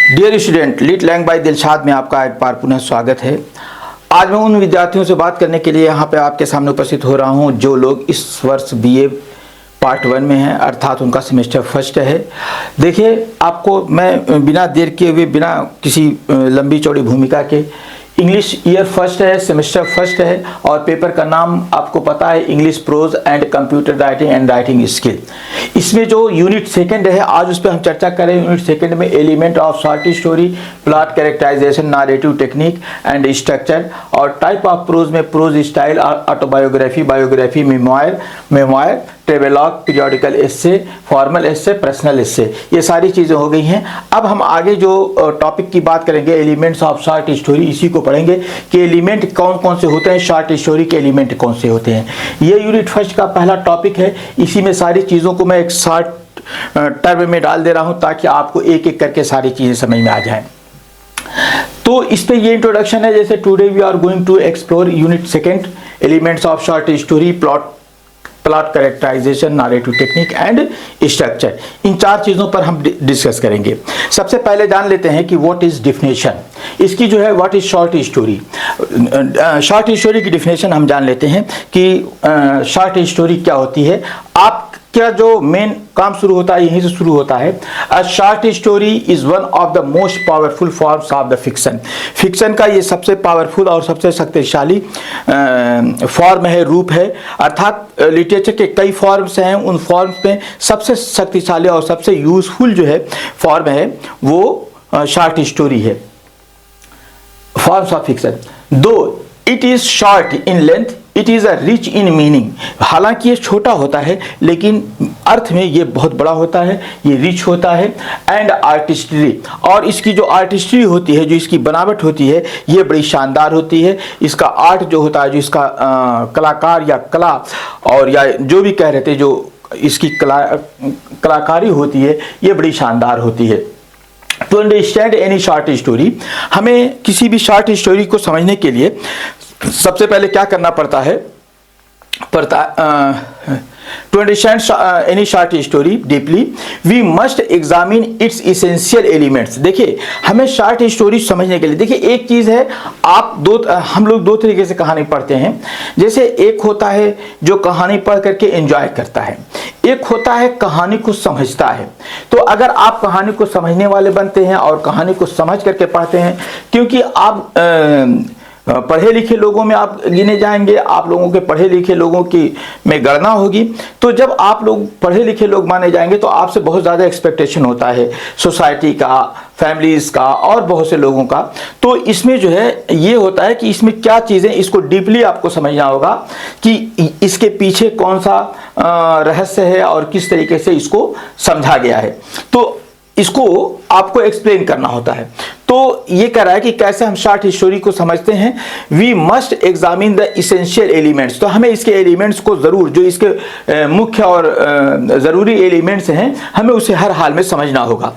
Dear student, लीड लैंग by Dilshad में आपका एक बार पुनः स्वागत है। आज मैं उन विद्यार्थियों से बात करने के लिए यहाँ पे आपके सामने उपस्थित हो रहा हूँ जो लोग इस वर्ष बीए पार्ट 1 में हैं, अर्थात उनका सेमेस्टर फर्स्ट है। देखिए, आपको मैं बिना देर किए हुए, बिना किसी लंबी चौड़ी भूमिका के, इंग्लिश ईयर फर्स्ट है, सेमेस्टर फर्स्ट है और पेपर का नाम आपको पता है, English pros and computer writing and writing skill. इसमें जो यूनिट सेकंड है, आज उस पर हम चर्चा करें। यूनिट सेकंड में element of short story, plot characterisation, narrative technique and structure, और टाइप ऑफ प्रोज में prose style, autobiography, biography, memoir, travelogue, periodical essay, formal essay, personal essay, ये सारी चीज़ें हो गई हैं। अब हम आगे जो टॉपिक की बात करेंगे, एलिमेंट्स ऑफ शॉर्ट स्टोरी, इसी को पढ़ेंगे कि एलिमेंट कौन कौन से होते हैं, शॉर्ट स्टोरी के एलिमेंट कौन से होते हैं। ये यूनिट फर्स्ट का पहला टॉपिक है। इसी में सारी चीज़ों को मैं एक शॉर्ट टर्म में डाल दे रहा हूँ ताकि आपको एक एक करके सारी चीज़ें समझ में आ जाएं। तो इस पे ये इंट्रोडक्शन है। जैसे today we are going to explore unit second, elements of short story, plot characterisation, narrative technique and structure. इन चार चीज़ों पर हम डिस्कस करेंगे। सबसे पहले जान लेते हैं कि व्हाट इज डिफिनेशन इसकी, जो है what is short story. Short story की डिफिनेशन हम जान लेते हैं कि शॉर्ट स्टोरी क्या होती है। आप क्या जो मेन काम शुरू होता है यहीं से शुरू होता है। अ short story is one of the most powerful forms of the fiction. Fiction का ये सबसे पावरफुल और सबसे शक्तिशाली फॉर्म है, रूप है। अर्थात लिटरेचर के कई फॉर्म्स हैं, उन फॉर्म्स में सबसे शक्तिशाली और सबसे यूजफुल जो है फॉर्म है वो शॉर्ट स्टोरी है। फॉर्म्स ऑफ फिक्शन, दो it is short in length, it is a rich in meaning. हालांकि ये छोटा होता है लेकिन अर्थ में ये बहुत बड़ा होता है, ये रिच होता है। एंड आर्टिस्ट्री, और इसकी जो आर्टिस्ट्री होती है, जो इसकी बनावट होती है, ये बड़ी शानदार होती है। इसका आर्ट जो होता है, जो इसका कलाकार या कला, और या जो भी कह रहे थे, जो इसकी कलाकारी होती है, ये बड़ी शानदार होती है। To understand any short story, हमें किसी भी शॉर्ट स्टोरी को समझने के लिए सबसे पहले क्या करना पड़ता है, to understand any short story deeply we must examine its essential elements. देखिए, हमें शॉर्ट स्टोरी समझने के लिए, देखिए एक चीज़ है, हम लोग दो तरीके से कहानी पढ़ते हैं। जैसे एक होता है जो कहानी पढ़ करके एंजॉय करता है, एक होता है कहानी को समझता है। तो अगर आप कहानी को समझने वाले बनते हैं और कहानी को समझ करके पढ़ते हैं, क्योंकि आप पढ़े लिखे लोगों में आप गिने जाएंगे, आप लोगों के पढ़े लिखे लोगों की में गणना होगी। तो जब आप लोग पढ़े लिखे लोग माने जाएंगे तो आपसे बहुत ज़्यादा एक्सपेक्टेशन होता है सोसाइटी का, फैमिलीज़ का और बहुत से लोगों का। तो इसमें जो है ये होता है कि इसमें क्या चीज़ें, इसको डीपली आपको समझना होगा कि इसके पीछे कौन सा रहस्य है और किस तरीके से इसको समझा गया है। तो इसको आपको एक्सप्लेन करना होता है। तो ये कह रहा है कि कैसे हम शॉर्ट स्टोरी को समझते हैं। We must examine the essential elements, तो हमें इसके एलिमेंट्स को ज़रूर, जो इसके मुख्य और ज़रूरी एलिमेंट्स हैं, हमें उसे हर हाल में समझना होगा।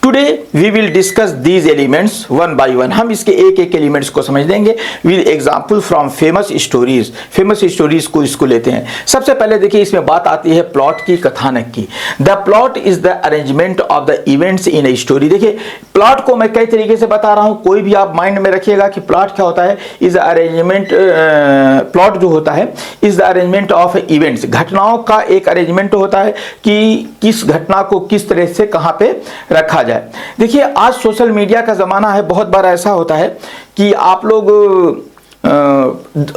Today we will discuss these elements one by one. हम इसके एक एक एलिमेंट्स को समझ लेंगे with example from famous stories. Famous stories को इसको लेते हैं। सबसे पहले देखिए, इसमें बात आती है प्लॉट की, कथानक की। The plot is the arrangement of the events in a story. देखिए, प्लॉट को मैं कई तरीके से बता रहा हूँ, कोई भी आप माइंड में रखिएगा कि प्लॉट क्या होता है। इज द अरेंजमेंट, प्लॉट जो होता है is the arrangement of events. घटनाओं का एक अरेंजमेंट होता है कि किस घटना को किस तरह से कहाँ पे रखा जाए। देखिए, आज सोशल मीडिया का ज़माना है। बहुत बार ऐसा होता है कि आप लोग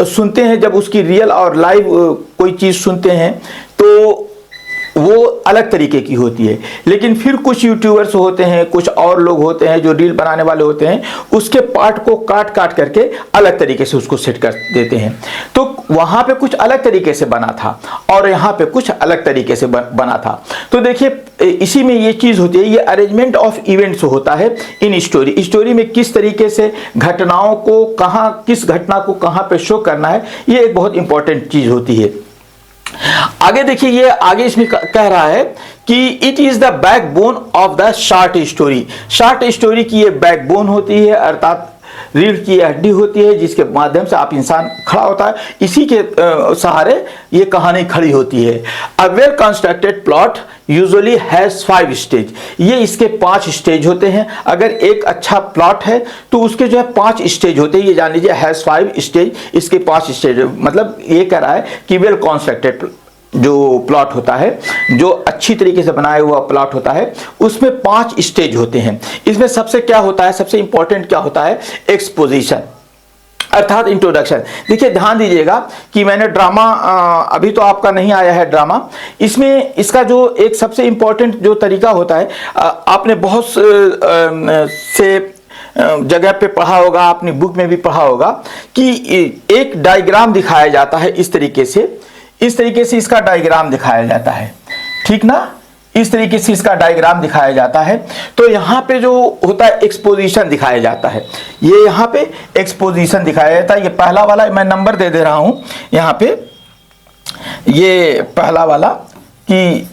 सुनते हैं, जब उसकी रियल और लाइव कोई चीज़ सुनते हैं तो वो अलग तरीके की होती है। लेकिन फिर कुछ यूट्यूबर्स होते हैं, कुछ और लोग होते हैं जो रील बनाने वाले होते हैं, उसके पार्ट को काट काट करके अलग तरीके से उसको सेट कर देते हैं। तो वहाँ पे कुछ अलग तरीके से बना था और यहाँ पे कुछ अलग तरीके से बना था। तो देखिए, इसी में ये चीज़ होती है, ये अरेंजमेंट ऑफ इवेंट्स होता है इन स्टोरी। स्टोरी में किस तरीके से घटनाओं को कहाँ, किस घटना को कहाँ पे शो करना है, ये एक बहुत इंपॉर्टेंट चीज़ होती है। आगे देखिए, ये आगे इसमें कह रहा है कि it is the backbone of the short story. Short story की ये बैकबोन होती है, अर्थात रीढ़ की हड्डी होती है जिसके माध्यम से आप इंसान खड़ा होता है, इसी के सहारे ये कहानी खड़ी होती है। A well constructed plot usually has 5 stage, ये इसके 5 स्टेज होते हैं। अगर एक अच्छा प्लॉट है तो उसके जो है 5 स्टेज होते हैं, ये जान लीजिए हैज 5 स्टेज, इसके 5 स्टेज, मतलब ये कह रहा है कि वेल कंस्ट्रक्टेड जो प्लॉट होता है, जो अच्छी तरीके से बनाया हुआ प्लॉट होता है, उसमें 5 स्टेज होते हैं। इसमें सबसे क्या होता है, सबसे इंपॉर्टेंट क्या होता है, एक्सपोजिशन अर्थात इंट्रोडक्शन। देखिए ध्यान दीजिएगा कि मैंने ड्रामा अभी तो आपका नहीं आया है ड्रामा, इसमें इसका जो एक सबसे इंपॉर्टेंट जो तरीका होता है, आपने बहुत से जगह पे पढ़ा होगा, अपनी बुक में भी पढ़ा होगा कि एक डायग्राम दिखाया जाता है इस तरीके से, इस तरीके से इसका डायग्राम दिखाया जाता है, ठीक ना, इस तरीके से इसका डायग्राम दिखाया जाता है। तो यहाँ पे जो होता है एक्सपोजिशन दिखाया जाता है, ये यहाँ पे एक्सपोजिशन दिखाया जाता है। ये पहला वाला मैं नंबर दे दे रहा हूँ यहाँ पे, ये पहला वाला कि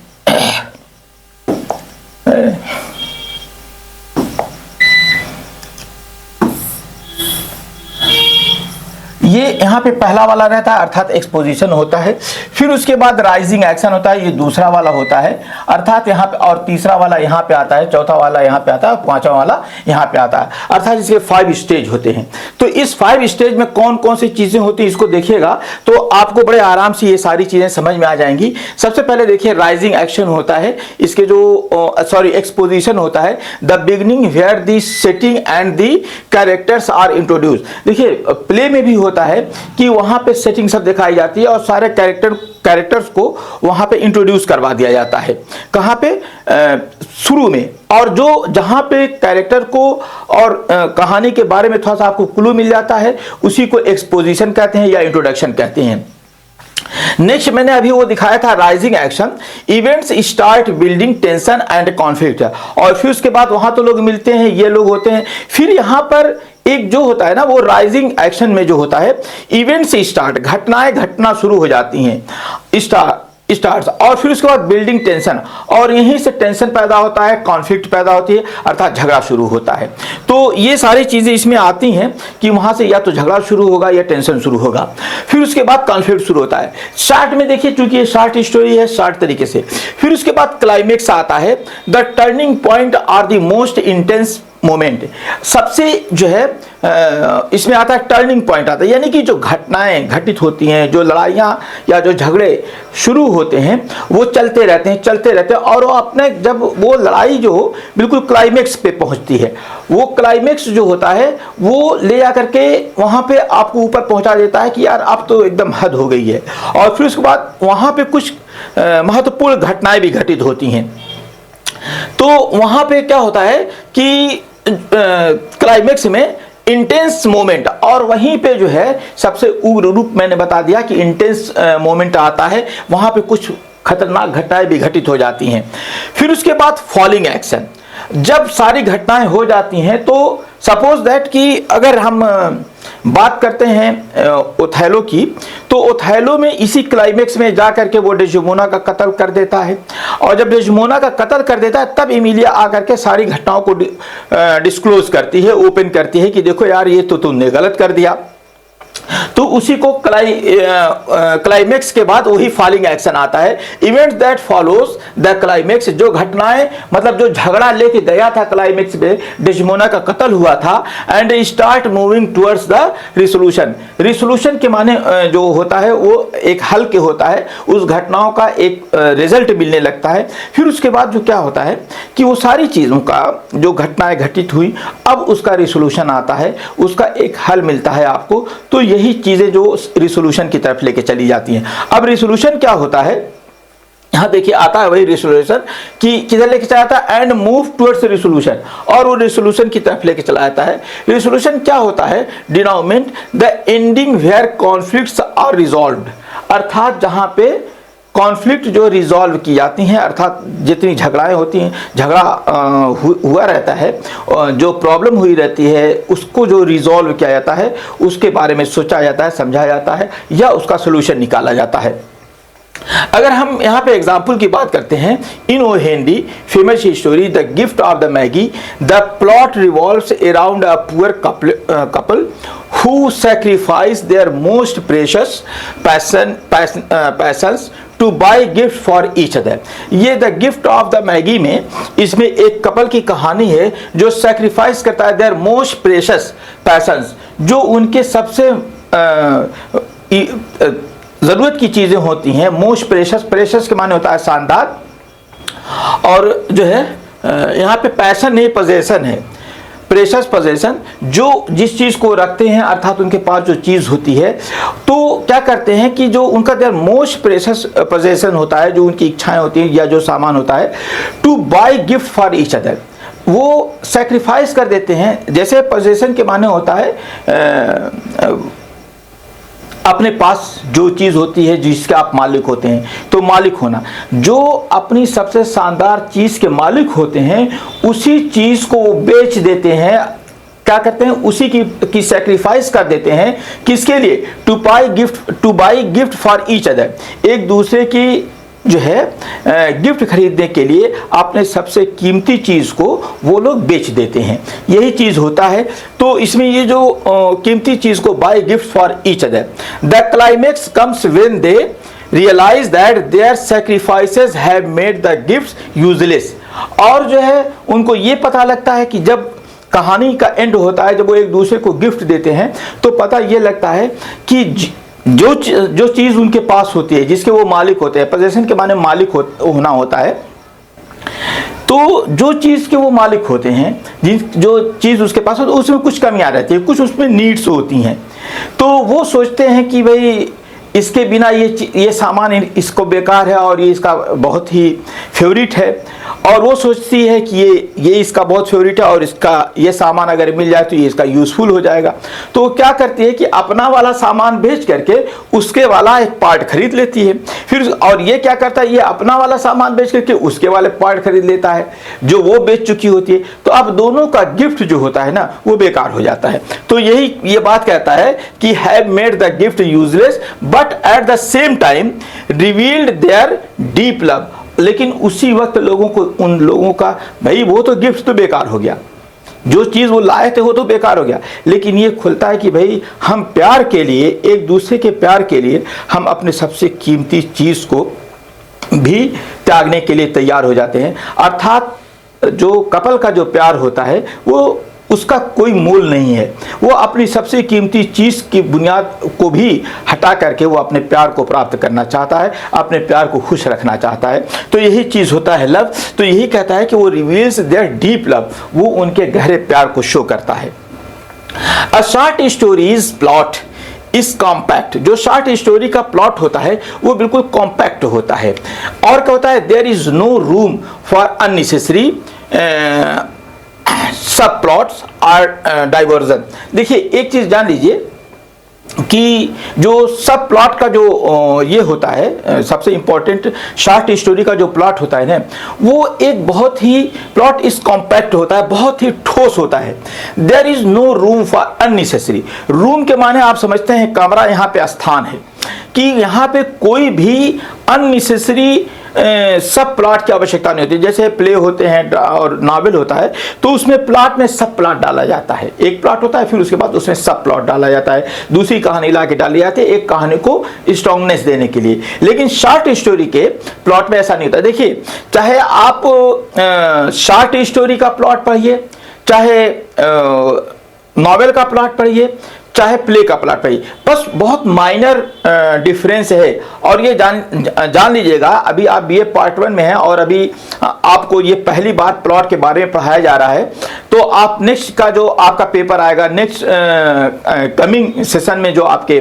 ये यहाँ पे पहला वाला रहता है अर्थात एक्सपोजिशन होता है। फिर उसके बाद राइजिंग एक्शन होता है, ये दूसरा वाला होता है अर्थात यहाँ पे, और तीसरा वाला यहाँ पे आता है, चौथा वाला यहाँ पे आता है, पांचवा वाला यहाँ पे आता है, अर्थात इसके 5 स्टेज होते हैं। तो इस 5 स्टेज में कौन कौन सी चीजें होती है इसको देखिएगा तो आपको बड़े आराम से ये सारी चीजें समझ में आ जाएंगी। सबसे पहले देखिए राइजिंग एक्शन होता है, इसके जो एक्सपोजिशन होता है, the beginning where the setting and the characters are introduce. देखिए प्ले में भी होता है कि वहां पे सेटिंग सब दिखाई जाती है और सारे कैरेक्टर्स को वहां पे इंट्रोड्यूस करवा दिया जाता है, कहां पे, शुरू में। और जो जहां पे कैरेक्टर को और कहानी के बारे में थोड़ा सा आपको क्लू मिल जाता है, उसी को एक्सपोजिशन कहते हैं या इंट्रोडक्शन कहते हैं। नेक्स्ट मैंने अभी वो दिखाया था rising action, events start building tension and conflict, और फिर उसके बाद वहां तो लोग मिलते हैं, ये लोग होते हैं। फिर यहां पर एक जो होता है ना, वो राइजिंग एक्शन में जो होता है, इवेंट्स स्टार्ट, घटनाएं घटना शुरू हो जाती हैं, स्टार्ट्स, और फिर उसके बाद बिल्डिंग टेंशन, और यहीं से टेंशन पैदा होता है, कॉन्फ्लिक्ट पैदा होती है, अर्थात झगड़ा शुरू होता है। तो ये सारी चीजें इसमें आती हैं कि वहां से या तो झगड़ा शुरू होगा या टेंशन शुरू होगा, फिर उसके बाद कॉन्फ्लिक्ट शुरू होता है। शॉर्ट में देखिए, चूंकि ये शॉर्ट स्टोरी है, शॉर्ट तरीके से। फिर उसके बाद क्लाइमेक्स आता है, the turning point or the most intense moment. सबसे जो है इसमें आता है टर्निंग पॉइंट आता है, यानी कि जो घटनाएं घटित होती हैं, जो लड़ाइयाँ या जो झगड़े शुरू होते हैं, वो चलते रहते हैं, और वो अपने जब वो लड़ाई जो बिल्कुल क्लाइमेक्स पे पहुंचती है, वो क्लाइमेक्स जो होता है वो ले जा करके वहाँ पे आपको ऊपर पहुँचा देता है कि यार अब तो एकदम हद हो गई है। और फिर उसके बाद वहाँ पे कुछ महत्वपूर्ण घटनाएं भी घटित होती हैं। तो वहाँ पे क्या होता है कि क्लाइमेक्स में इंटेंस मोमेंट, और वहीं पे जो है सबसे उग्र रूप मैंने बता दिया कि इंटेंस मोमेंट आता है, वहां पे कुछ खतरनाक घटनाएं भी घटित हो जाती हैं। फिर उसके बाद फॉलिंग एक्शन, जब सारी घटनाएं हो जाती हैं तो सपोज दैट कि अगर हम बात करते हैं ओथेलो की, तो ओथेलो में इसी क्लाइमेक्स में जा करके वो डेस्डेमोना का कत्ल कर देता है, और जब डेस्डेमोना का कत्ल कर देता है तब एमिलिया आकर के सारी घटनाओं को डिस्क्लोज करती है, ओपन करती है कि देखो यार ये तो तुमने गलत कर दिया। तो उसी को क्लाइमेक्स के बाद वही फॉलिंग एक्शन आता है, event that follows the climax. जो घटनाएं मतलब जो झगड़ा लेके गया था क्लाइमेक्स में, डेस्डेमोना का कत्ल हुआ था, and start moving towards the resolution. Resolution के माने जो होता है वो एक हल के होता है, उस घटनाओं का एक रिजल्ट मिलने लगता है। फिर उसके बाद जो क्या होता है कि वो सारी चीज़ों का जो घटनाएं घटित हुई, अब उसका रिसोल्यूशन आता है, उसका एक हल मिलता है आपको। तो यही चीजें जो रिसोल्यूशन की तरफ लेके चली जाती हैं। अब रिसोल्यूशन क्या होता है, यहां देखिए आता है वही रिसोल्यूशन कि किधर लेके चला जाता है, एंड मूव टुवर्ड्स रिसोल्यूशन, और वो रिसोल्यूशन की तरफ लेके चला जाता है। रिसोल्यूशन क्या होता है, denouement the ending where conflicts are resolved, अर्थात जहां पे कॉन्फ्लिक्ट जो रिजॉल्व की जाती हैं, अर्थात जितनी झगड़ाएं होती हैं, झगड़ा हुआ रहता है, जो प्रॉब्लम हुई रहती है उसको जो रिजॉल्व किया जाता है, उसके बारे में सोचा जाता है, समझा जाता है, या उसका सोल्यूशन निकाला जाता है। अगर हम यहाँ पे एग्जाम्पल की बात करते हैं, in O Henry famous story the gift of the Magi, the plot revolves around a poor couple who sacrifice their most precious passions to buy gift for each other। ये the gift of the Maggi में इसमें एक couple की कहानी है जो sacrifice करता है देयर मोस्ट प्रेशियस पैशंस, जो उनके सबसे ज़रूरत की चीज़ें होती हैं। मोस्ट प्रेशियस, प्रेशियस के माने होता है शानदार, और जो है यहाँ पे पैशन नहीं पोजेशन है, प्रेशियस पोजेशन, जो जिस चीज़ को रखते हैं अर्थात उनके पास जो चीज़ होती है, तो क्या करते हैं कि जो उनका देयर मोस्ट प्रेशियस पोजेशन होता है, जो उनकी इच्छाएं होती हैं या जो सामान होता है, to buy gift for each other, वो सेक्रीफाइस कर देते हैं। जैसे पोजेशन के माने होता है अपने पास जो चीज़ होती है जिसके आप मालिक होते हैं, तो मालिक होना, जो अपनी सबसे शानदार चीज़ के मालिक होते हैं उसी चीज़ को वो बेच देते हैं, क्या करते हैं, उसी की सेक्रीफाइस कर देते हैं। किसके लिए? Two by gift for each other, एक दूसरे की जो है गिफ्ट खरीदने के लिए अपने सबसे कीमती चीज़ को वो लोग बेच देते हैं, यही चीज़ होता है। तो इसमें ये जो कीमती चीज़ को buy gift for each other, the climax comes when they realise that their sacrifices have made the gifts useless. और जो है उनको ये पता लगता है कि जब कहानी का एंड होता है, जब वो एक दूसरे को गिफ्ट देते हैं, तो पता ये लगता है कि जो चीज़ उनके पास होती है, जिसके वो मालिक होते हैं, पोजेशन के माने मालिक होना होता है, तो जो चीज़ के वो मालिक होते हैं, जो चीज़ उसके पास होती है, उसमें कुछ कमियां रहती है, कुछ उसमें नीड्स होती हैं, तो वो सोचते हैं कि भाई इसके बिना ये सामान इसको बेकार है और ये इसका बहुत ही फेवरेट है, और वो सोचती है कि ये इसका बहुत फेवरेट है और इसका ये सामान अगर मिल जाए तो ये इसका यूज़फुल हो जाएगा। तो वो क्या करती है कि अपना वाला सामान बेच करके उसके वाला एक पार्ट खरीद लेती है, फिर और ये क्या करता है, ये अपना वाला सामान बेच करके उसके वाले पार्ट खरीद लेता है जो वो बेच चुकी होती है। तो अब दोनों का गिफ्ट जो होता है ना वो बेकार हो जाता है। तो यही ये बात कहता है कि have made the gift useless but at the same time revealed their deep love. लेकिन उसी वक्त उन लोगों का भाई वो तो गिफ्ट तो बेकार हो गया, जो चीज़ वो लाए थे वो तो बेकार हो गया, लेकिन ये खुलता है कि भाई हम प्यार के लिए, एक दूसरे के प्यार के लिए हम अपने सबसे कीमती चीज़ को भी त्यागने के लिए तैयार हो जाते हैं। अर्थात जो कपल का जो प्यार होता है वो उसका कोई मोल नहीं है, वो अपनी सबसे कीमती चीज़ की बुनियाद को भी हटा करके वो अपने प्यार को प्राप्त करना चाहता है, अपने प्यार को खुश रखना चाहता है। तो यही चीज़ होता है लव। तो यही कहता है कि वो रिवील्स देयर डीप लव, वो उनके गहरे प्यार को शो करता है। अ शॉर्ट स्टोरीज प्लॉट इस कॉम्पैक्ट, जो शॉर्ट स्टोरी का प्लॉट होता है वो बिल्कुल कॉम्पैक्ट होता है, और क्या होता है, there is no room for unnecessary sub plots or diversion. देखिए एक चीज जान लीजिए कि जो सब प्लॉट का जो ये होता है, सबसे इंपॉर्टेंट शॉर्ट स्टोरी का जो प्लॉट होता है ना, वो एक बहुत ही प्लॉट इस कॉम्पैक्ट होता है, बहुत ही ठोस होता है। There is no room for unnecessary. Room के माने आप समझते हैं कमरा, यहाँ पे स्थान है कि यहाँ पे कोई भी अननेसेसरी सब प्लॉट की आवश्यकता नहीं होती। जैसे प्ले होते हैं और नावल होता है तो उसमें प्लॉट में सब प्लॉट डाला जाता है, एक प्लॉट होता है फिर उसके बाद उसमें सब प्लॉट डाला जाता है, दूसरी कहानी ला के डाली जाती है एक कहानी को स्ट्रॉन्गनेस देने के लिए। लेकिन शॉर्ट स्टोरी के प्लॉट में ऐसा नहीं होता। देखिए चाहे आप शॉर्ट स्टोरी का प्लॉट पढ़िए, चाहे नॉवेल का प्लॉट पढ़िए, चाहे प्ले का प्लॉट पढ़िए, बस बहुत माइनर डिफरेंस है। और ये जान लीजिएगा, अभी आप बीए पार्ट 1 में हैं और अभी आपको ये पहली बार प्लॉट के बारे में पढ़ाया जा रहा है, तो आप नेक्स्ट का जो आपका पेपर आएगा, नेक्स्ट कमिंग सेशन में जो आपके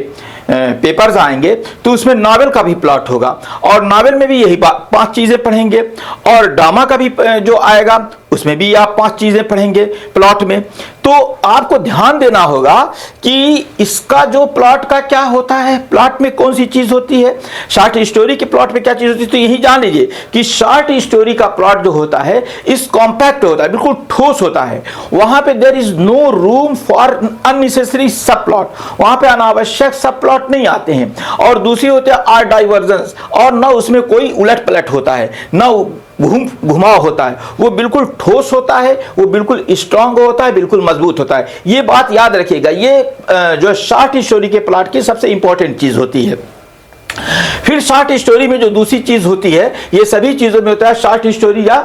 पेपर्स आएंगे तो उसमें नावल का भी प्लॉट होगा, और नावल में भी यही 5 चीज़ें पढ़ेंगे, और ड्रामा का भी जो आएगा उसमें भी आप 5 चीज़ें पढ़ेंगे प्लॉट में। तो तो आपको ध्यान देना होगा कि इसका जो प्लॉट का क्या होता है, प्लॉट में कौन सी चीज होती है, शॉर्ट स्टोरी के प्लॉट में क्या चीज होती है। तो यही जान लीजिए कि शॉर्ट स्टोरी का प्लॉट जो होता है इस कॉम्पैक्ट होता है, बिल्कुल ठोस होता है। वहां पे there is no room for unnecessary sub plot, वहां पे अनावश्यक सब प्लॉट नहीं आते हैं। और दूसरी होती है आर डाइवर्जेंस, और न उसमें कोई उलट पलट होता है, न घुमाव होता है। वो बिल्कुल ठोस होता है, वो बिल्कुल स्ट्रांग होता है, बिल्कुल मजबूत होता है। ये बात याद रखिएगा, ये जो शॉर्ट स्टोरी के प्लॉट की सबसे इंपॉर्टेंट चीज होती है। फिर शॉर्ट स्टोरी में जो दूसरी चीज होती है, ये सभी चीजों में होता है, शॉर्ट स्टोरी या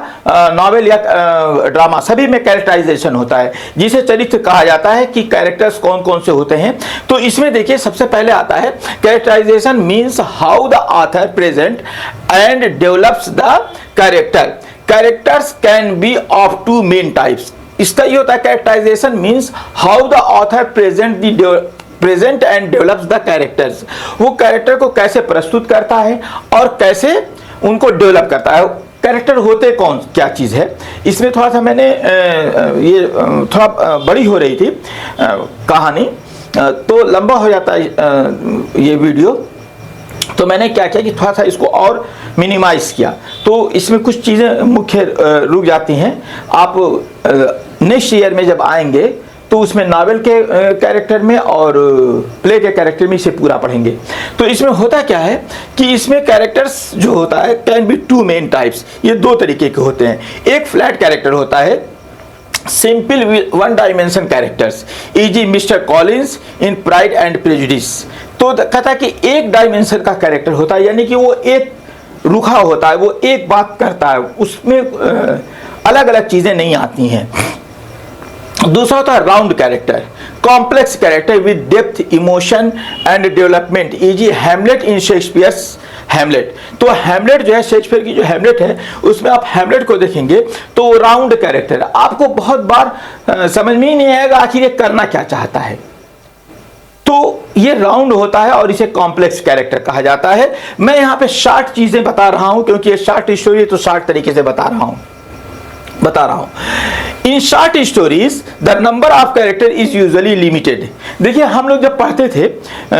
नॉवेल या ड्रामा सभी में कैरेक्टराइजेशन होता है, जिसे चरित्र कहा जाता है कि कैरेक्टर्स कौन कौन से होते हैं। तो इसमें देखिए सबसे पहले आता है characterisation means how the author present and develops the character. Characters can be of two main types. इसका ये होता है characterisation means how the author present and develops the characters. वो कैरेक्टर को कैसे प्रस्तुत करता है और कैसे उनको डेवलप करता है। कैरेक्टर होते कौन क्या चीज़ है, इसमें थोड़ा सा मैंने ये थोड़ा बड़ी हो रही थी कहानी, तो लंबा हो जाता है ये वीडियो, तो मैंने क्या किया कि थोड़ा सा इसको और मिनिमाइज किया, तो इसमें कुछ चीज़ें मुख्य रुक जाती हैं। आप नेक्स्ट ईयर में जब आएंगे तो उसमें नावल के कैरेक्टर में और प्ले के कैरेक्टर में इसे पूरा पढ़ेंगे। तो इसमें होता क्या है कि इसमें कैरेक्टर्स जो होता है can be two main types, ये दो तरीके के होते हैं। एक फ्लैट कैरेक्टर होता है, simple one dimension characters, eg. Mister Collins in Pride and Prejudice. तो कहता है कि एक डायमेंशन का कैरेक्टर होता है, यानी कि वो एक रुखा होता है, वो एक बात करता है, उसमें अलग अलग चीज़ें नहीं आती हैं। दूसरा होता है round character, complex character with depth, emotion and development, eg. Hamlet in Shakespeare's Hamlet. तो हैमलेट जो है, शेक्सपियर की जो हैमलेट है, उसमें आप हैमलेट को देखेंगे तो राउंड कैरेक्टर है। आपको बहुत बार समझ में ही नहीं आएगा आखिर ये करना क्या चाहता है। तो ये राउंड होता है और इसे कॉम्प्लेक्स कैरेक्टर कहा जाता है। मैं यहाँ पे शॉर्ट चीजें बता रहा हूं क्योंकि ये शॉर्ट स्टोरी है, तो शॉर्ट तरीके से बता रहा हूं। In short stories the number of character is usually limited. देखिए हम लोग जब पढ़ते थे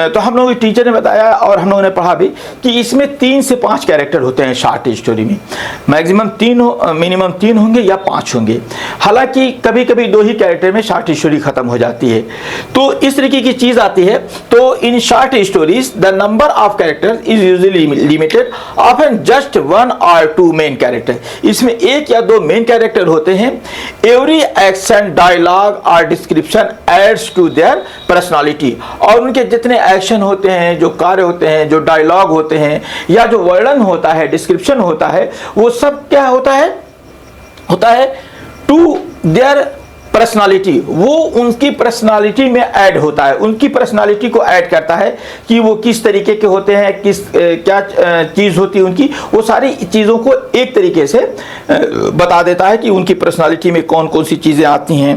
तो हम लोग टीचर ने बताया और हम लोगों ने पढ़ा भी कि इसमें 3 से 5 कैरेक्टर होते हैं शॉर्ट स्टोरी में। मैक्सिमम 3 मिनिमम 3 होंगे या 5 होंगे। हालांकि कभी कभी 2 ही कैरेक्टर में शॉर्ट स्टोरी खत्म हो जाती है। तो इस तरीके की चीज आती है। तो in short stories the number of character is usually limited, often just 1 और 2 मेन कैरेक्टर। इसमें 1 या 2 मेन कैरेक्टर होते हैं। एवरी एक्शन, डायलॉग और description adds to their personality. और उनके जितने एक्शन होते हैं, जो कार्य होते हैं, जो डायलॉग होते हैं या जो वर्णन होता है, डिस्क्रिप्शन होता है, वो सब क्या होता है टू देयर पर्सनालिटी। वो उनकी पर्सनालिटी में ऐड होता है, उनकी पर्सनालिटी को ऐड करता है कि वो किस तरीके के होते हैं, क्या चीज़ होती है उनकी। वो सारी चीज़ों को एक तरीके से बता देता है कि उनकी पर्सनालिटी में कौन कौन सी चीज़ें आती हैं,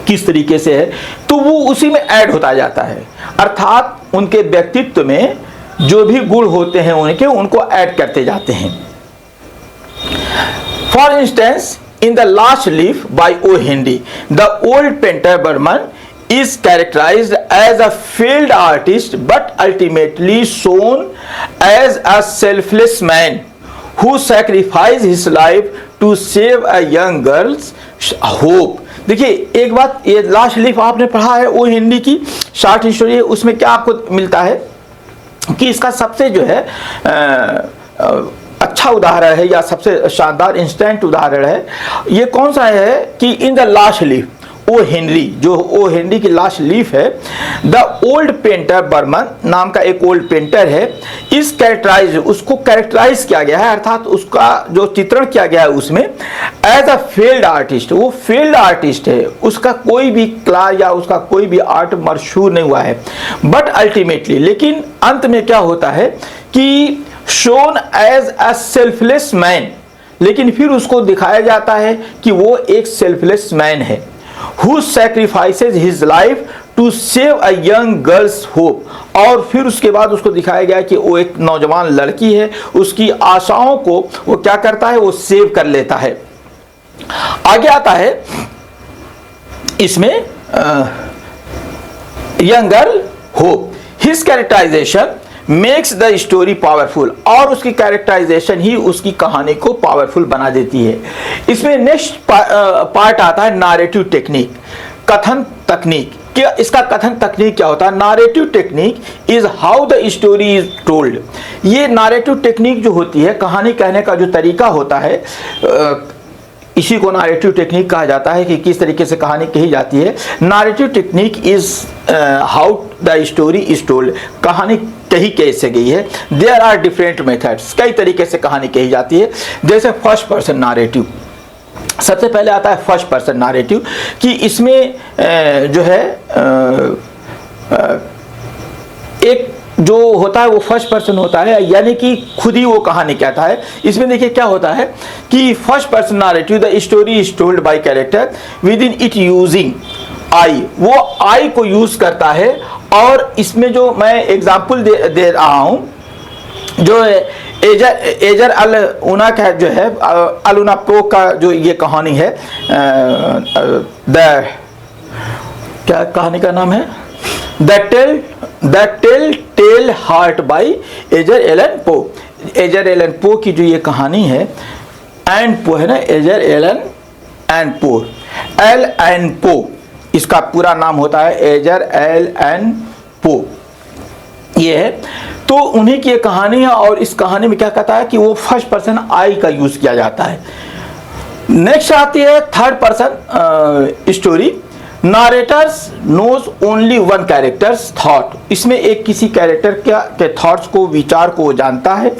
किस तरीके से है। तो वो उसी में ऐड होता जाता है, अर्थात उनके व्यक्तित्व में जो भी गुण होते हैं उनको ऐड करते जाते हैं। For instance, in the last leaf by O. Henry, the old painter Burman is characterized as a failed artist but ultimately shown as a selfless man who sacrificed his life to save a young girl's hope। देखिए एक बात, ये last leaf आपने पढ़ा है ओ हिंदी की short story है, उसमें क्या आपको मिलता है कि इसका सबसे जो है अच्छा उदाहरण है या सबसे शानदार इंस्टेंट उदाहरण है। ये कौन सा है कि in the last leaf O Henry, जो ओ हेनरी की लास्ट लीफ है, द ओल्ड पेंटर बर्मन नाम का एक ओल्ड पेंटर है, इस कैरेक्टराइज, उसको कैरेक्टराइज किया गया है, अर्थात उसका जो चित्रण किया गया है उसमें एज अ फेल्ड आर्टिस्ट। वो फेल्ड आर्टिस्ट है, उसका कोई भी कला या उसका कोई भी आर्ट मशहूर नहीं हुआ है। बट अल्टीमेटली, लेकिन अंत में क्या होता है कि shown as a selfless man, लेकिन फिर उसको दिखाया जाता है कि वो एक सेल्फलेस मैन है, who sacrifices his life to save a young girl's hope. और फिर उसके बाद उसको दिखाया गया कि वो एक नौजवान लड़की है, उसकी आशाओं को वो क्या करता है, वो सेव कर लेता है। आगे आता है इसमें young girl hope, his characterisation makes the story powerful, और उसकी कैरेक्टराइजेशन ही उसकी कहानी को पावरफुल बना देती है। इसमें नेक्स्ट पार्ट आता है नारेटिव टेक्निक, कथन तकनीक। क्या इसका कथन तकनीक क्या होता है? Narrative technique is how the story is told. ये नारेटिव टेक्निक जो होती है, कहानी कहने का जो तरीका होता है, इसी को नारेटिव टेक्निक कहा जाता है कि किस तरीके से कहानी कही जाती है। Narrative technique is how the story is told, कहानी कही कैसे गई है। देयर आर डिफरेंट मेथड्स, कई तरीके से कहानी कही जाती है। जैसे फर्स्ट पर्सन नारेटिव, सबसे पहले आता है फर्स्ट पर्सन नारेटिव, कि इसमें जो है एक जो होता है वो फर्स्ट पर्सन होता है, यानी कि खुद ही वो कहानी कहता है। इसमें देखिए क्या होता है कि first person narrative, the story is told by character with in it using I, वो आई को यूज करता है। और इसमें जो मैं एग्जाम्पल दे रहा हूं, जो एजर अल उना का जो है, अल उना प्रो का जो ये कहानी है, द क्या कहानी का नाम है, द टेल हार्ट बाई एजर एलन पो। एजर एलन पो की जो ये कहानी है, एंड पो है ना, एजर एलन एंड पो, एल एन पो इसका पूरा नाम होता है, एजर एल एन पो ये है। तो उन्हीं की ये कहानी है, और इस कहानी में क्या कहता है कि वो फर्स्ट पर्सन आई का यूज किया जाता है। नेक्स्ट आती है third person story, narrators knows only one character's thought. इसमें एक किसी कैरेक्टर के थॉट्स को, विचार को जानता है,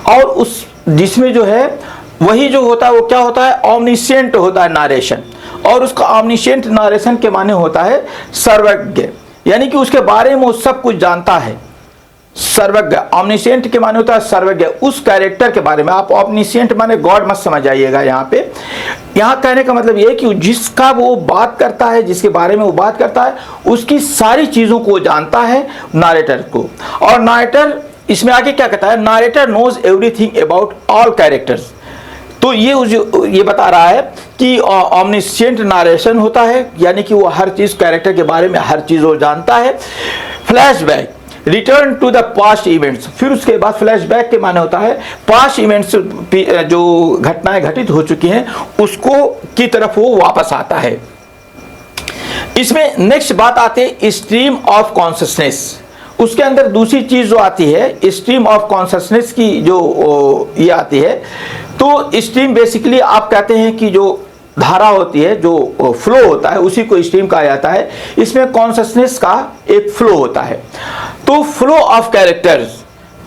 और उस जिसमें जो है वही जो होता है वो क्या होता है, ऑमनिसेंट होता है नारेशन। और उसका ऑमनिसेंट नारेशन के माने होता है सर्वज्ञ, यानी कि उसके बारे में वो सब कुछ जानता है। सर्वज्ञ, ऑमनिसेंट के माने होता है सर्वज्ञ, उस कैरेक्टर के बारे में। आप ऑमनिसेंट माने गॉड मत समझ आइएगा यहाँ पे। यहाँ कहने का मतलब ये कि जिसका वो बात करता है, जिसके बारे में वो बात करता है, उसकी सारी चीजों को जानता है नारेटर को। और नारेटर इसमें आगे क्या कहता है, narrator knows everything about all characters. तो ये बता रहा है कि ऑमनिसेंट नारेशन होता है, यानी कि वो हर चीज, कैरेक्टर के बारे में हर चीज वो जानता है। Flashback, return to the past events, फिर उसके बाद फ्लैशबैक के माने होता है पास्ट इवेंट्स, जो घटनाएं घटित हो चुकी हैं उसको की तरफ वो वापस आता है। इसमें नेक्स्ट बात आती है स्ट्रीम ऑफ कॉन्शसनेस। उसके अंदर दूसरी चीज जो आती है, स्ट्रीम ऑफ कॉन्शसनेस की जो ये आती है। तो स्ट्रीम बेसिकली आप कहते हैं कि जो धारा होती है, जो फ्लो होता है, उसी को स्ट्रीम कहा जाता है। इसमें कॉन्शसनेस का एक फ्लो होता है। तो फ्लो ऑफ कैरेक्टर्स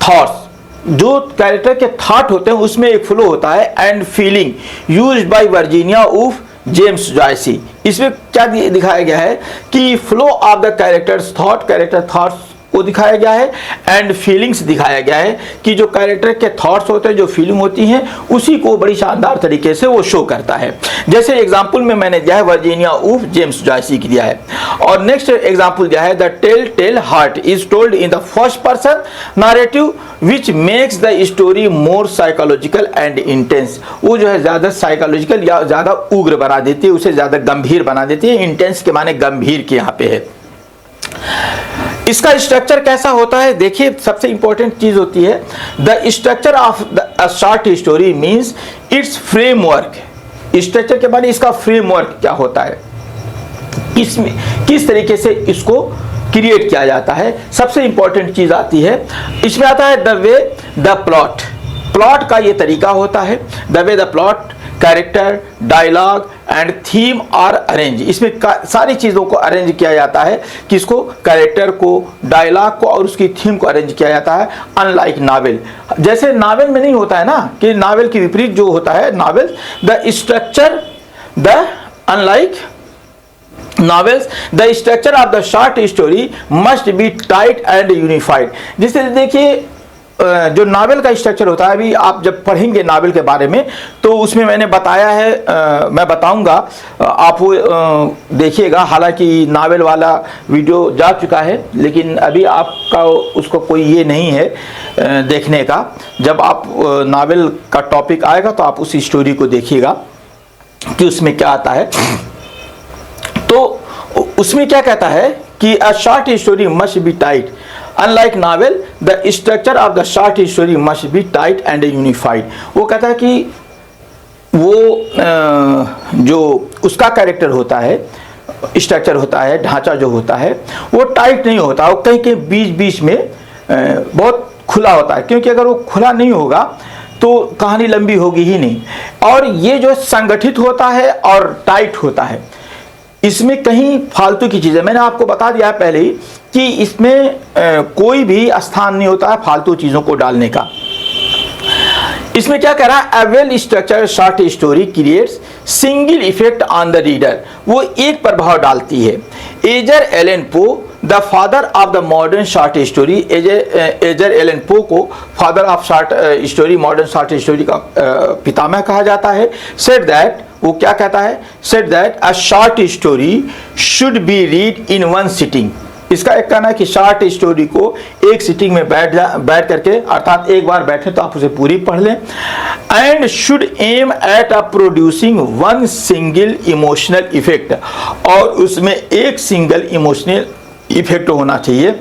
थॉट्स, जो कैरेक्टर के थॉट होते हैं उसमें एक फ्लो होता है। And feeling used by Virginia Woolf, James Joyce. इसमें क्या दिखाया गया है कि flow of the characters thought, character thoughts को दिखाया गया है। एंड फीलिंग्स दिखाया गया है कि जो कैरेक्टर के थॉट्स होते हैं, जो फीलिंग होती हैं, उसी को बड़ी शानदार तरीके से वो शो करता है। जैसे एग्जांपल में मैंने दिया है वर्जीनिया वुल्फ, जेम्स जॉयसी की दिया है। और नेक्स्ट एग्जांपल दिया है the tell heart is told in the first person narrative which makes the story more psychological and intense. वो जो है ज्यादा साइकोलॉजिकल या ज्यादा उग्र बना देती है, उसे ज्यादा गंभीर बना देती है। इंटेंस के माने गंभीर के यहाँ पे है। इसका स्ट्रक्चर कैसा होता है, देखिए सबसे इंपॉर्टेंट चीज होती है the structure of the short story means it's framework. Structure के बारे में इसका फ्रेमवर्क क्या होता है, किस तरीके से इसको क्रिएट किया जाता है। सबसे इंपॉर्टेंट चीज आती है, इसमें आता है the way the plot. Plot का ये तरीका होता है, the way the plot, character, dialogue and theme are arrange. इसमें सारी चीजों को अरेंज किया जाता है, किसको, कैरेक्टर को, डायलॉग को और उसकी थीम को अरेंज किया जाता है। अनलाइक नावल, जैसे नावल में नहीं होता है ना, कि नावल के विपरीत जो होता है novel, the structure the unlike novels the structure of the short story must be tight and unified। जिससे देखिए जो नावल का स्ट्रक्चर होता है, अभी आप जब पढ़ेंगे नावल के बारे में तो उसमें मैंने बताया है, मैं बताऊंगा, आप वो देखिएगा। हालांकि नावल वाला वीडियो जा चुका है, लेकिन अभी आपका उसको कोई ये नहीं है देखने का। जब आप नावल का टॉपिक आएगा तो आप उस स्टोरी को देखिएगा कि उसमें क्या आता है। तो उसमें क्या कहता है कि अ short story must be tight, unlike novel the structure of the short story must be tight and unified. वो कहता है कि वो जो उसका कैरेक्टर होता है, स्ट्रक्चर होता है, ढांचा जो होता है, वो टाइट नहीं होता, वो कहीं कहीं बीच बीच में बहुत खुला होता है, क्योंकि अगर वो खुला नहीं होगा तो कहानी लंबी होगी ही नहीं। और ये जो संगठित होता है और टाइट होता है, इसमें कहीं फालतू की चीज़ें, मैंने आपको बता दिया है पहले ही कि इसमें कोई भी स्थान नहीं होता है फालतू चीज़ों को डालने का। इसमें क्या कह रहा है, a well structured short story creates single effect on the reader, वो एक प्रभाव डालती है। Edgar Allan Poe the father of the modern short story, Edgar Allan Poe को father of short story, modern short story का पितामह कहा जाता है। सेड दैट, वो क्या कहता है, said that a short story should be read in one sitting. इसका एक कहना है कि शॉर्ट स्टोरी को एक सिटिंग में बैठ करके, अर्थात एक बार बैठे तो आप उसे पूरी पढ़ लें। And should aim at a producing one single emotional effect, और उसमें एक सिंगल इमोशनल इफेक्ट होना चाहिए,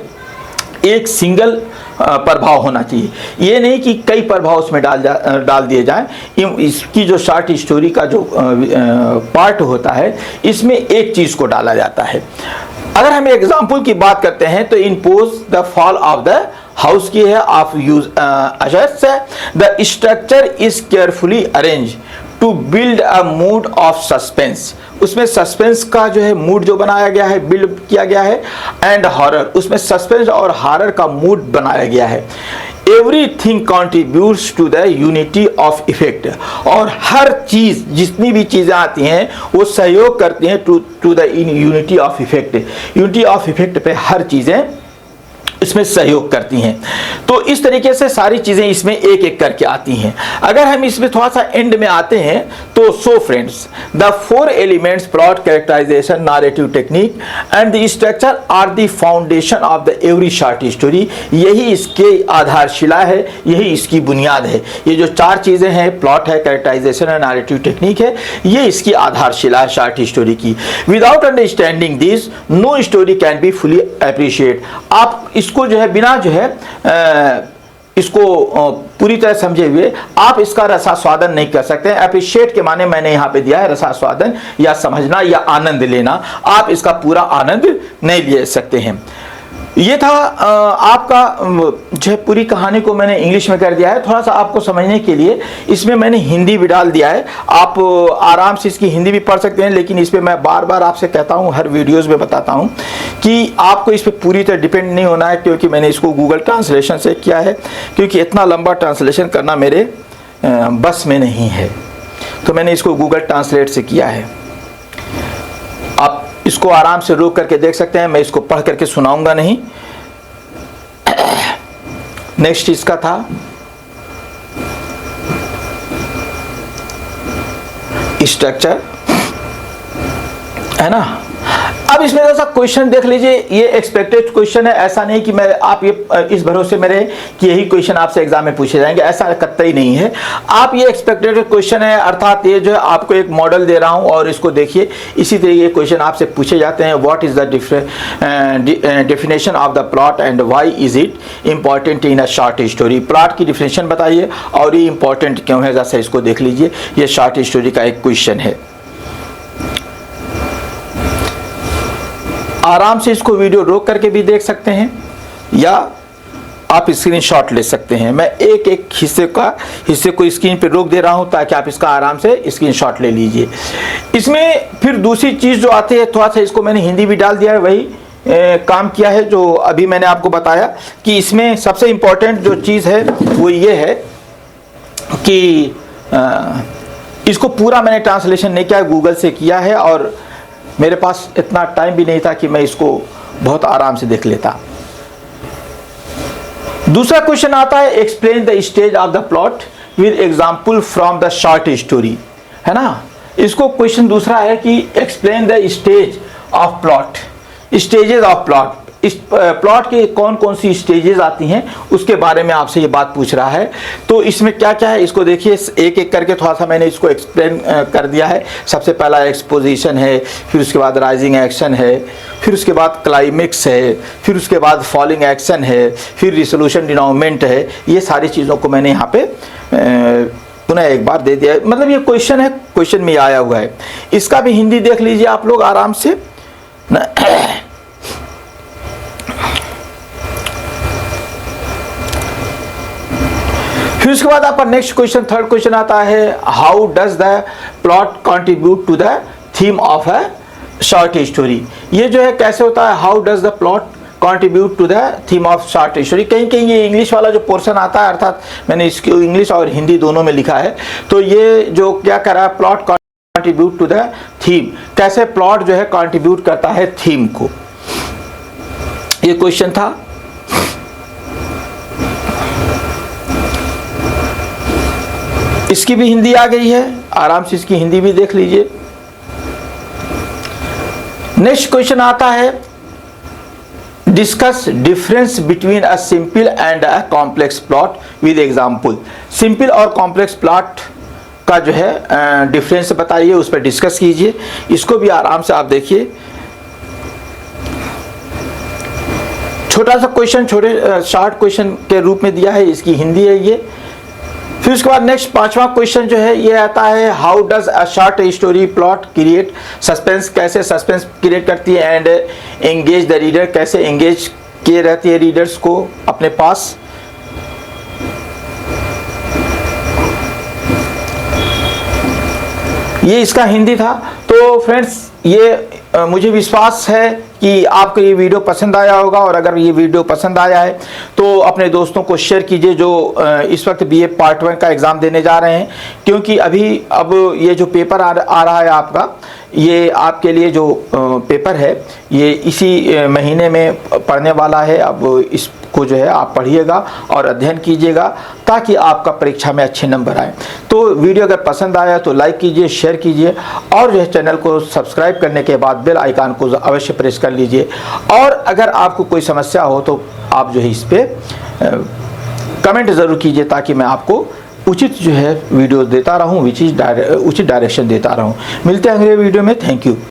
एक सिंगल प्रभाव होना चाहिए। ये नहीं कि कई प्रभाव उसमें डाल दिए जाएं। इसकी जो शॉर्ट स्टोरी का जो पार्ट होता है, इसमें एक चीज़ को डाला जाता है। अगर हम एग्जाम्पल की बात करते हैं तो in Poe's The Fall of the House की है of Usher the structure is carefully arrange to build a mood of suspense, उसमें सस्पेंस का जो है मूड जो बनाया गया है, बिल्ड किया गया है। एंड हॉरर, उसमें सस्पेंस और हॉरर का मूड बनाया गया है। Everything contributes to the unity of effect, और हर चीज, जितनी भी चीजें आती हैं वो सहयोग करती हैं to the unity of effect. Unity of effect पे हर चीजें इसमें सहयोग करती हैं। तो इस तरीके से सारी चीजें इसमें एक एक करके आती हैं। अगर हम इसमें थोड़ा सा एंड में आते हैं तो so friends, the 4 elements plot, characterisation, narrative technique and the structure are the foundation of the every short story. यही इसके आधारशिला है, यही इसकी बुनियाद है। ये जो 4 चीजें हैं, प्लॉट है, कैरेक्टराइजेशन है, नैरेटिव टेक्निक है, ये इसकी आधारशिला है शॉर्ट स्टोरी की। Without understanding this no story can be fully appreciate. आप इसको जो है बिना जो है इसको पूरी तरह समझे हुए आप इसका रसास्वादन नहीं कर सकते। अप्रिशिएट के माने मैंने यहाँ पे दिया है रसास्वादन, या समझना या आनंद लेना। आप इसका पूरा आनंद नहीं ले सकते हैं। ये था आपका जो है, पूरी कहानी को मैंने इंग्लिश में कर दिया है थोड़ा सा आपको समझने के लिए। इसमें मैंने हिंदी भी डाल दिया है, आप आराम से इसकी हिंदी भी पढ़ सकते हैं। लेकिन इस पर मैं बार बार आपसे कहता हूँ, हर वीडियोस में बताता हूँ कि आपको इस पर पूरी तरह डिपेंड नहीं होना है, क्योंकि मैंने इसको गूगल ट्रांसलेशन से किया है। क्योंकि इतना लंबा ट्रांसलेशन करना मेरे बस में नहीं है, तो मैंने इसको गूगल ट्रांसलेट से किया है। आप इसको आराम से रोक करके देख सकते हैं, मैं इसको पढ़ करके सुनाऊंगा नहीं। नेक्स्ट इसका था स्ट्रक्चर, है ना। अब इसमें जैसा क्वेश्चन देख लीजिए, ये एक्सपेक्टेड क्वेश्चन है। ऐसा नहीं कि मैं आप ये इस भरोसे में रहे कि यही क्वेश्चन आपसे एग्जाम में पूछे जाएंगे, ऐसा कतई नहीं है। आप ये एक्सपेक्टेड क्वेश्चन है, अर्थात ये जो है आपको एक मॉडल दे रहा हूं और इसको देखिए, इसी तरीके के क्वेश्चन आपसे पूछे जाते हैं। What is the definition of the plot and why is it important in a short story. Plot की डेफिनेशन बताइए और ये इंपॉर्टेंट क्यों है, जैसा इसको देख लीजिए। ये शॉर्ट स्टोरी का एक क्वेश्चन है। आराम से इसको वीडियो रोक करके भी देख सकते हैं या आप स्क्रीनशॉट ले सकते हैं। मैं एक एक हिस्से को स्क्रीन पे रोक दे रहा हूं ताकि आप इसका आराम से स्क्रीनशॉट ले लीजिए। इसमें फिर दूसरी चीज जो आती है, थोड़ा सा इसको मैंने हिंदी भी डाल दिया है, वही काम किया है जो अभी मैंने आपको बताया कि इसमें सबसे इंपॉर्टेंट जो चीज है वो ये है कि इसको पूरा मैंने ट्रांसलेशन नहीं किया, गूगल से किया है और मेरे पास इतना टाइम भी नहीं था कि मैं इसको बहुत आराम से देख लेता। दूसरा क्वेश्चन आता है, explain the stage of the plot with example from the short story, है ना। इसको क्वेश्चन दूसरा है कि explain the stage of plot, stages of plot. इस प्लॉट के कौन कौन सी स्टेजेस आती हैं उसके बारे में आपसे ये बात पूछ रहा है। तो इसमें क्या क्या है इसको देखिए, एक एक करके थोड़ा सा मैंने इसको एक्सप्लेन कर दिया है। सबसे पहला एक्सपोजिशन है, फिर उसके बाद राइजिंग एक्शन है, फिर उसके बाद क्लाइमेक्स है, फिर उसके बाद फॉलिंग एक्शन है, फिर रिसोल्यूशन डिनोमेंट है। ये सारी चीज़ों को मैंने यहाँ पे पुनः एक बार दे दिया। मतलब ये क्वेश्चन है, क्वेश्चन में आया हुआ है। इसका भी हिंदी देख लीजिए आप लोग आराम से। फिर उसके बाद आपका नेक्स्ट क्वेश्चन, थर्ड क्वेश्चन आता है, how does the plot contribute to the theme of a short story. ये जो है कैसे होता है, how does the plot contribute to the theme of short story. कहीं कहीं ये इंग्लिश वाला जो पोर्शन आता है, अर्थात मैंने इसको इंग्लिश और हिंदी दोनों में लिखा है। तो ये जो क्या कर रहा है, plot contribute to the theme, कैसे प्लॉट जो है कंट्रीब्यूट करता है थीम को, ये क्वेश्चन था। इसकी भी हिंदी आ गई है, आराम से इसकी हिंदी भी देख लीजिए। नेक्स्ट क्वेश्चन आता है, discuss difference between a simple and a complex plot with example. Simple और कॉम्प्लेक्स प्लॉट का जो है डिफरेंस बताइए, उस पर डिस्कस कीजिए। इसको भी आराम से आप देखिए। छोटा सा क्वेश्चन, छोटे शॉर्ट क्वेश्चन के रूप में दिया है, इसकी हिंदी है ये। फिर उसके बाद नेक्स्ट पांचवा क्वेश्चन जो है ये आता है, how does a short story plot create suspense, कैसे सस्पेंस क्रिएट करती है, एंड एंगेज द रीडर, कैसे एंगेज किए रहती है रीडर्स को अपने पास। ये इसका हिंदी था। तो फ्रेंड्स, ये मुझे विश्वास है कि आपको ये वीडियो पसंद आया होगा, और अगर ये वीडियो पसंद आया है तो अपने दोस्तों को शेयर कीजिए जो इस वक्त बीए पार्ट 1 का एग्ज़ाम देने जा रहे हैं। क्योंकि अब ये जो पेपर आ रहा है आपका, ये आपके लिए जो पेपर है ये इसी महीने में पढ़ने वाला है। अब इसको जो है आप पढ़िएगा और अध्ययन कीजिएगा ताकि आपका परीक्षा में अच्छे नंबर आए। तो वीडियो अगर पसंद आया तो लाइक कीजिए, शेयर कीजिए, और जो है चैनल को सब्सक्राइब करने के बाद बेल आइकन को अवश्य प्रेस कर लीजिए। और अगर आपको कोई समस्या हो तो आप जो है इस पर कमेंट ज़रूर कीजिए ताकि मैं आपको उचित जो है वीडियो देता रहूं, उचित डायरेक्शन देता रहूं। मिलते हैं अगले वीडियो में। Thank you.